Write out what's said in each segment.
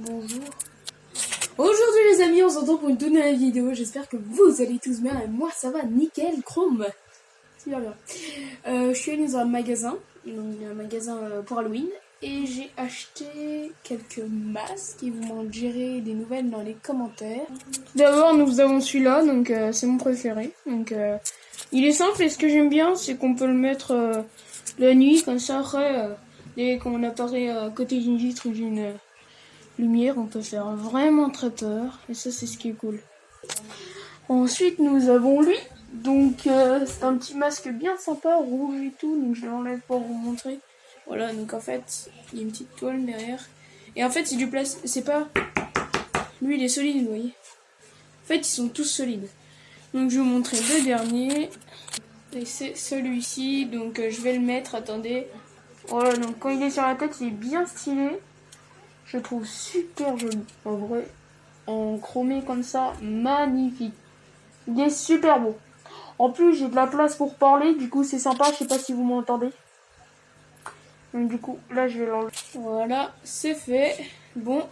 Bonjour. Aujourd'hui les amis, on se retrouve pour une toute nouvelle vidéo. J'espère que vous allez tous bien et moi ça va nickel, chrome. Super bien. Je suis allée dans un magasin, donc un magasin pour Halloween, et j'ai acheté quelques masques et vous m'en direz des nouvelles dans les commentaires. D'abord nous avons celui-là, donc c'est mon préféré. Donc il est simple et ce que j'aime bien c'est qu'on peut le mettre la nuit comme ça. Après, dès qu'on apparaît à côté d'une vitre ou d'une lumière, on peut faire vraiment très peur et ça c'est ce qui est cool. Ensuite nous avons lui, donc c'est un petit masque bien sympa, rouge et tout, donc je l'enlève pour vous montrer. Voilà, donc en fait il y a une petite toile derrière et en fait c'est du plastique, c'est pas, lui il est solide, vous voyez. En fait ils sont tous solides. Donc je vais vous montrer le dernier et c'est celui-ci, donc je vais le mettre, attendez. Voilà, donc quand il est sur la tête il est bien stylé. Je le trouve super joli, en vrai, en chromé comme ça, magnifique. Il est super beau. En plus, j'ai de la place pour parler, du coup c'est sympa, je sais pas si vous m'entendez. Donc du coup, là je vais l'enlever. Voilà, c'est fait. Bon.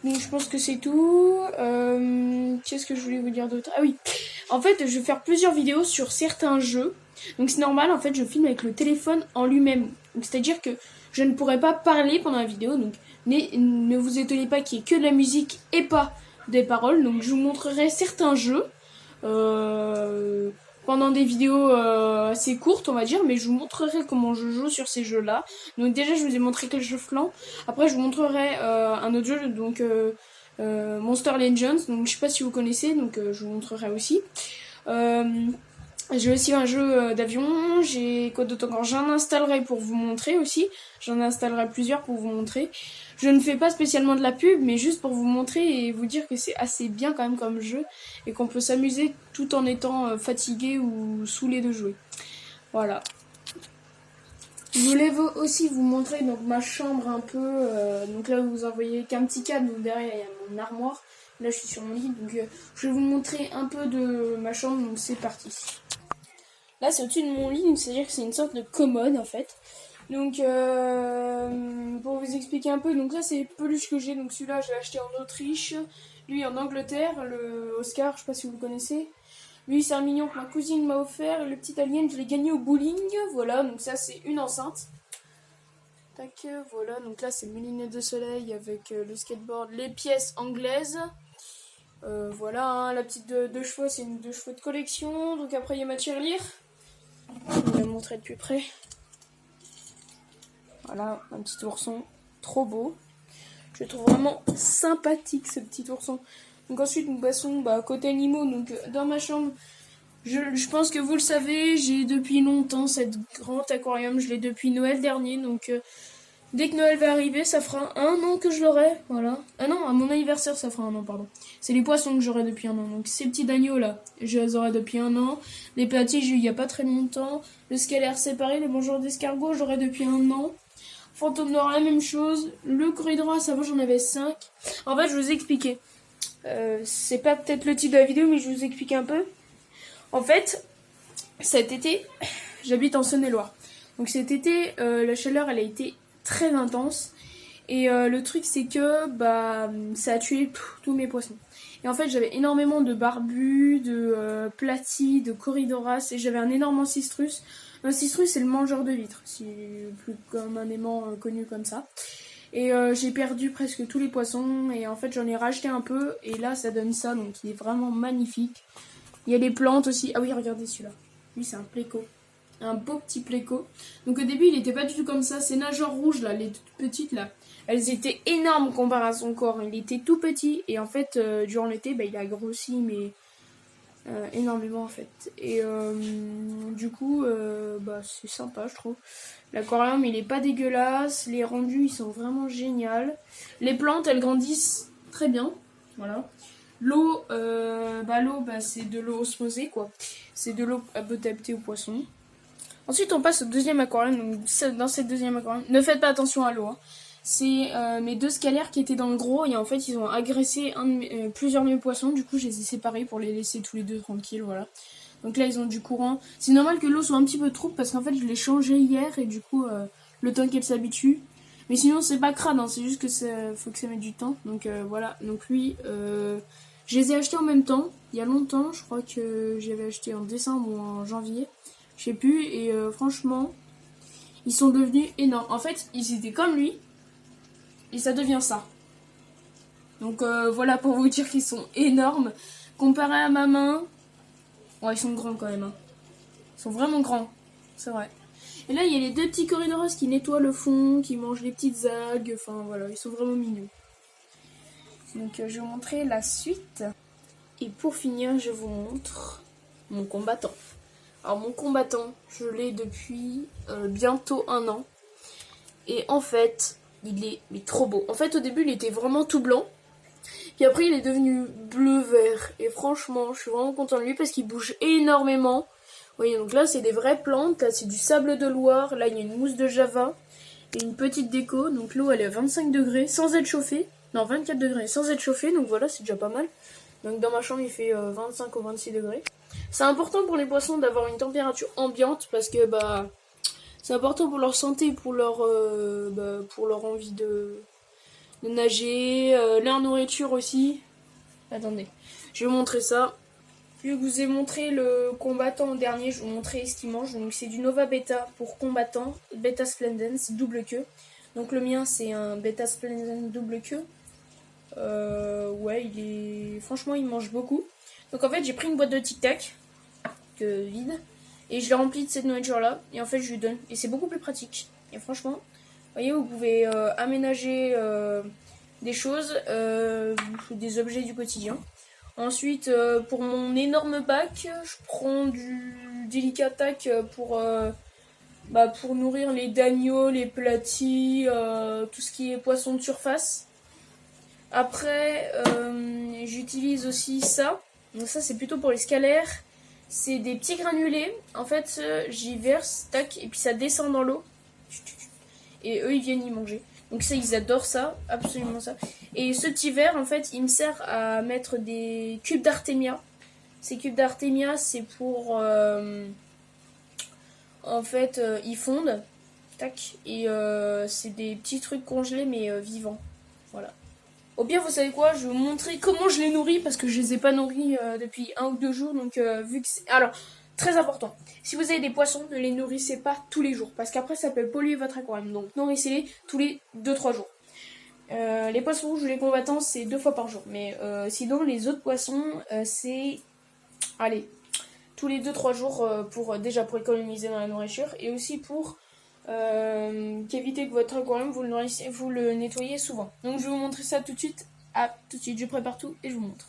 Donc je pense que c'est tout. Qu'est-ce que je voulais vous dire d'autre? Ah oui, en fait, je vais faire plusieurs vidéos sur certains jeux. Donc c'est normal, en fait, je filme avec le téléphone en lui-même. Donc c'est-à-dire que je ne pourrai pas parler pendant la vidéo. Donc ne vous étonnez pas qu'il y ait que de la musique et pas des paroles. Donc je vous montrerai certains jeux pendant des vidéos assez courtes, on va dire. Mais je vous montrerai comment je joue sur ces jeux-là. Donc déjà, je vous ai montré Clash of Clans. Après, je vous montrerai un autre jeu, donc Monster Legends. Donc je sais pas si vous connaissez, donc je vous montrerai aussi. J'ai aussi un jeu d'avion, j'ai quoi d'autre encore, j'en installerai pour vous montrer aussi, j'en installerai plusieurs pour vous montrer. Je ne fais pas spécialement de la pub, mais juste pour vous montrer et vous dire que c'est assez bien quand même comme jeu et qu'on peut s'amuser tout en étant fatigué ou saoulé de jouer. Voilà. Je voulais aussi vous montrer donc ma chambre un peu, donc là vous en voyez qu'un petit cadre, donc derrière il y a mon armoire. Là je suis sur mon lit, donc je vais vous montrer un peu de ma chambre, donc c'est parti. Là c'est au-dessus de mon lit, donc c'est-à-dire que c'est une sorte de commode en fait. Donc pour vous expliquer un peu, donc là c'est les peluches que j'ai, donc celui-là je l'ai acheté en Autriche, lui en Angleterre, le Oscar, je sais pas si vous le connaissez. Lui c'est un mignon que ma cousine m'a offert, et le petit alien je l'ai gagné au bowling, voilà, donc ça c'est une enceinte. Tac, voilà, donc là c'est mes lunettes de soleil avec le skateboard, les pièces anglaises. Voilà, hein, la petite deux chevaux, c'est une 2 chevaux de collection. Donc après, il y a ma tirelire. Je vais la montrer de plus près. Voilà, un petit ourson, trop beau. Je le trouve vraiment sympathique, ce petit ourson. Donc ensuite, nous passons côté animaux. Donc dans ma chambre, je pense que vous le savez, j'ai depuis longtemps cette grande aquarium. Je l'ai depuis Noël dernier. Donc dès que Noël va arriver, ça fera 1 an que je l'aurai, voilà. Ah non, à mon anniversaire, ça fera 1 an, pardon. C'est les poissons que j'aurai depuis 1 an. Donc ces petits agneaux là, je les aurai depuis 1 an. Les platis, j'ai eu il y a pas très longtemps. Le scalaire séparé, les mangeurs d'escargots, j'aurai depuis 1 an. Fantôme noir, la même chose. Le corridor, avant j'en avais 5. En fait, je vous ai expliqué. C'est pas peut-être le titre de la vidéo, mais je vais vous expliquer un peu. En fait, cet été, j'habite en Saône-et-Loire. Donc cet été, la chaleur, elle a été très intense et le truc c'est que ça a tué tous mes poissons et en fait j'avais énormément de barbus, de platis, de corridoras et j'avais un énorme ancistrus. L'ancistrus c'est le mangeur de vitres, si plus communément connu comme ça, et j'ai perdu presque tous les poissons et en fait j'en ai racheté un peu et là ça donne ça, donc il est vraiment magnifique. Il y a les plantes aussi. Ah oui, regardez celui-là, lui c'est un pléco, un beau petit pléco. Donc au début il était pas du tout comme ça. Ces nageurs rouges là, les toutes petites là, elles étaient énormes comparé à son corps. Il était tout petit et en fait durant l'été il a grossi mais énormément en fait. Et du coup c'est sympa je trouve. L'aquarium il est pas dégueulasse, les rendus ils sont vraiment géniaux. Les plantes elles grandissent très bien, voilà. L'eau, c'est de l'eau osmosée quoi. C'est de l'eau adaptée aux poissons. Ensuite, on passe au deuxième aquarium. Donc, dans cette deuxième aquarium, ne faites pas attention à l'eau. Hein. C'est mes 2 scalaires qui étaient dans le gros et en fait, ils ont agressé plusieurs de mes poissons. Du coup, je les ai séparés pour les laisser tous les 2 tranquilles. Voilà. Donc là, ils ont du courant. C'est normal que l'eau soit un petit peu trouble parce qu'en fait, je l'ai changé hier et du coup, le temps qu'elle s'habitue. Mais sinon, c'est pas crade, hein, c'est juste que ça faut que ça mette du temps. Donc voilà, donc lui, je les ai achetés en même temps, il y a longtemps. Je crois que j'avais acheté en décembre ou en janvier, je sais plus. Et franchement, ils sont devenus énormes. En fait, ils étaient comme lui, et ça devient ça. Donc voilà pour vous dire qu'ils sont énormes. Comparé à ma main, ouais, ils sont grands quand même. Hein. Ils sont vraiment grands, c'est vrai. Et là, il y a les deux petits corridors qui nettoient le fond, qui mangent les petites algues. Enfin voilà, ils sont vraiment mignons. Donc je vais vous montrer la suite. Et pour finir, je vous montre mon combattant. Alors mon combattant, je l'ai depuis bientôt 1 an. Et en fait, il est trop beau. En fait, au début, il était vraiment tout blanc. Puis après, il est devenu bleu-vert. Et franchement, je suis vraiment contente de lui parce qu'il bouge énormément. Vous voyez, donc là, c'est des vraies plantes. Là, c'est du sable de Loire. Là, il y a une mousse de Java. Et une petite déco. Donc l'eau, elle est à 25 degrés sans être chauffée. Non, 24 degrés sans être chauffée. Donc voilà, c'est déjà pas mal. Donc dans ma chambre, il fait 25 ou 26 degrés. C'est important pour les poissons d'avoir une température ambiante. Parce que, bah, c'est important pour leur santé, pour leur envie de nager, leur nourriture aussi. Attendez, je vais vous montrer ça. Je vous ai montré le combattant dernier, je vais vous montrer ce qu'il mange. Donc c'est du Nova Beta pour combattant, Beta Splendens, double queue. Donc le mien c'est un Beta Splendens double queue. Ouais, franchement il mange beaucoup. Donc en fait j'ai pris une boîte de Tic Tac, vide, et je l'ai remplie de cette nourriture là. Et en fait je lui donne, et c'est beaucoup plus pratique. Et franchement, vous voyez, vous pouvez aménager des choses, des objets du quotidien. Ensuite, pour mon énorme bac, je prends du Delicatac pour nourrir les dagneaux, les platis, tout ce qui est poisson de surface. Après, j'utilise aussi ça. Donc ça, c'est plutôt pour les scalaires. C'est des petits granulés. En fait, j'y verse, tac, et puis ça descend dans l'eau. Et eux, ils viennent y manger. Donc ça, ils adorent ça, absolument ça. Et ce petit verre, en fait, il me sert à mettre des cubes d'Artemia. Ces cubes d'Artemia, c'est pour... en fait, ils fondent. Tac. Et c'est des petits trucs congelés, mais vivants. Voilà. Au pire, vous savez quoi, je vais vous montrer comment je les nourris, parce que je les ai pas nourris depuis 1 ou 2 jours. Donc, vu que c'est... Alors, très important. Si vous avez des poissons, ne les nourrissez pas tous les jours. Parce qu'après, ça peut polluer votre aquarium. Donc, nourrissez-les tous les 2-3 jours. Les poissons rouges ou les combattants, c'est 2 fois par jour. Mais sinon, les autres poissons, c'est... Allez, tous les 2-3 jours pour économiser dans la nourriture. Et aussi pour qu'éviter que votre aquarium, vous le nettoyez souvent. Donc, je vais vous montrer ça tout de suite. Tout de suite, je prépare tout et je vous montre.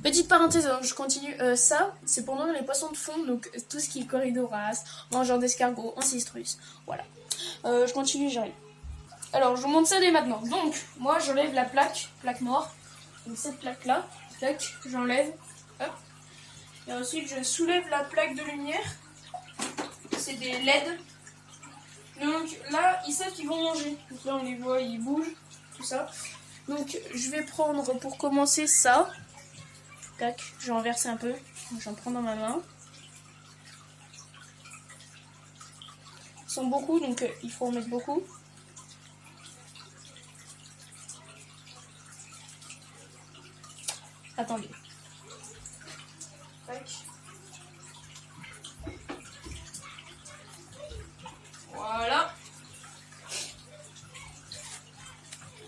Petite parenthèse, donc je continue. Ça, c'est pour nourrir les poissons de fond, donc tout ce qui est corydoras, mangeurs d'escargots, ancistrus. Voilà. Je continue, j'arrive. Alors, je vous montre ça dès maintenant. Donc, moi, j'enlève la plaque noire. Donc, cette plaque-là, tac, j'enlève. Hop. Et ensuite, je soulève la plaque de lumière. C'est des LED. Donc, là, ils savent qu'ils vont manger. Donc, là, on les voit, ils bougent, tout ça. Donc, je vais prendre pour commencer ça. Tac, je vais en verser un peu. J'en prends dans ma main. Ils sont beaucoup, donc il faut en mettre beaucoup. Attendez. Tac. Voilà.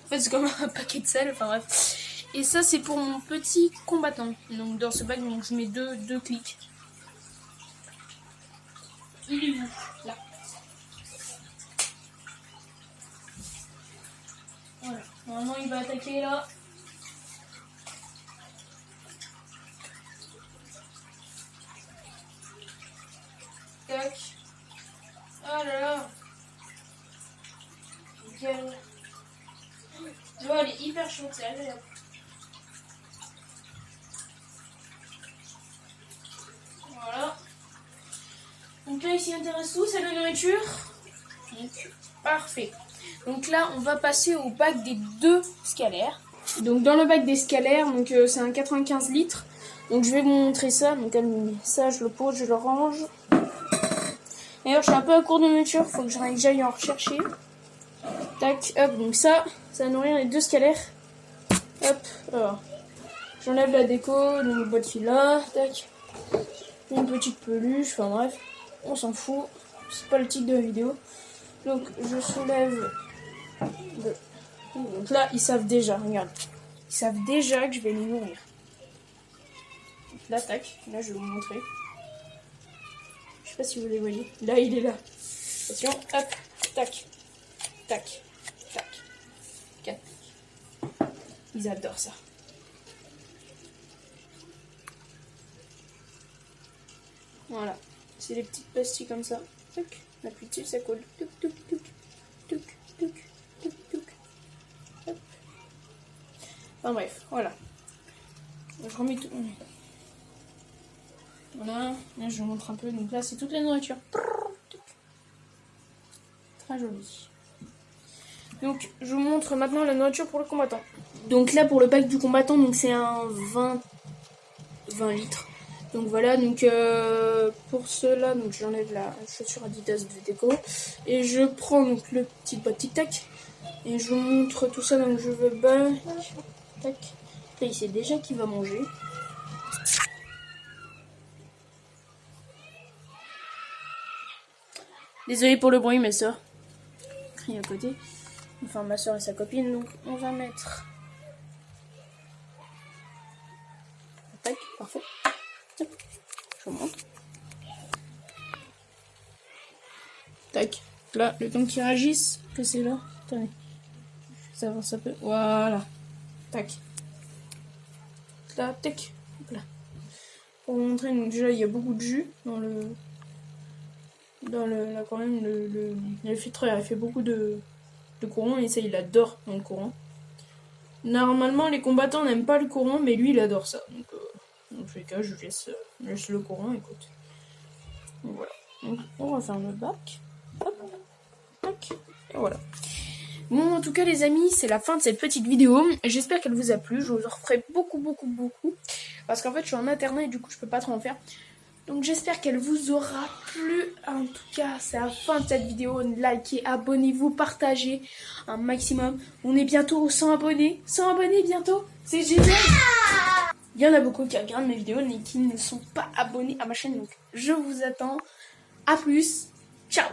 En fait, c'est comme un paquet de sel, enfin bref. Et ça, c'est pour mon petit combattant. Donc, dans ce bac, donc, je mets deux clics. Il est où? Là. Voilà. Normalement, il va attaquer là. Tac. Ah là là. Nickel. Tu vois, elle est hyper chaude, c'est agréable. Voilà. Donc là, il s'y intéresse tout, c'est la nourriture. Donc, parfait. Donc là, on va passer au bac des 2 scalaires. Donc dans le bac des scalaires, donc c'est un 95 litres. Donc je vais vous montrer ça. Donc ça, je le pose, je le range. D'ailleurs, je suis un peu à court de nourriture, faut que j'aille en rechercher. Tac, hop, donc ça va nourrir les 2 scalaires. Hop, alors, j'enlève la déco, donc le boîte fil là, tac. Une petite peluche, enfin bref, on s'en fout, c'est pas le titre de la vidéo. Donc je soulève donc là, ils savent déjà, regarde. Ils savent déjà que je vais les nourrir. Donc là, tac, là je vais vous montrer. Je sais pas si vous les voyez. Là, il est là. Attention, hop, tac, tac, tac, tac. Ils adorent ça. Voilà, c'est les petites pastilles comme ça. Tac, on appuie dessus, ça colle. Touc, touc, touc, touc, touc, touc, touc. Hop. Enfin bref, voilà. Je remets tout. Voilà, là je vous montre un peu. Donc là, c'est toute la nourriture. Très joli. Donc, je vous montre maintenant la nourriture pour le combattant. Donc là, pour le pack du combattant, donc c'est un 20 litres. Donc voilà, donc pour cela, donc j'enlève la chaussure Adidas de déco et je prends donc le petit boîte tic tac et je vous montre tout ça. Donc je veux tac. Là, il sait déjà qu'il va manger. Désolé pour le bruit, mes soeurs crient à côté. Enfin, ma soeur et sa copine. Donc on va mettre. Tac, parfait. Tac. Je vous montre. Tac. Là, le temps qu'ils réagissent, que c'est là. Attendez. Ça avance un peu. Voilà. Tac. Là, tac. Hop là. Pour vous montrer, donc déjà, il y a beaucoup de jus dans le. Là, quand même, le filtreur, il fait beaucoup de courant et ça, il adore dans le courant. Normalement, les combattants n'aiment pas le courant, mais lui, il adore ça. Donc, dans tous les cas, je laisse le courant, écoute. Donc, voilà. Donc, on va faire le bac. Hop, tac, et voilà. Bon, en tout cas, les amis, c'est la fin de cette petite vidéo. J'espère qu'elle vous a plu. Je vous en referai beaucoup. Parce qu'en fait, je suis en internat et du coup, je peux pas trop en faire. Donc, j'espère qu'elle vous aura plu. En tout cas, c'est la fin de cette vidéo. Likez, abonnez-vous, partagez un maximum. On est bientôt aux 100 abonnés. 100 abonnés bientôt. C'est génial. Il y en a beaucoup qui regardent mes vidéos mais qui ne sont pas abonnés à ma chaîne. Donc, je vous attends. À plus. Ciao.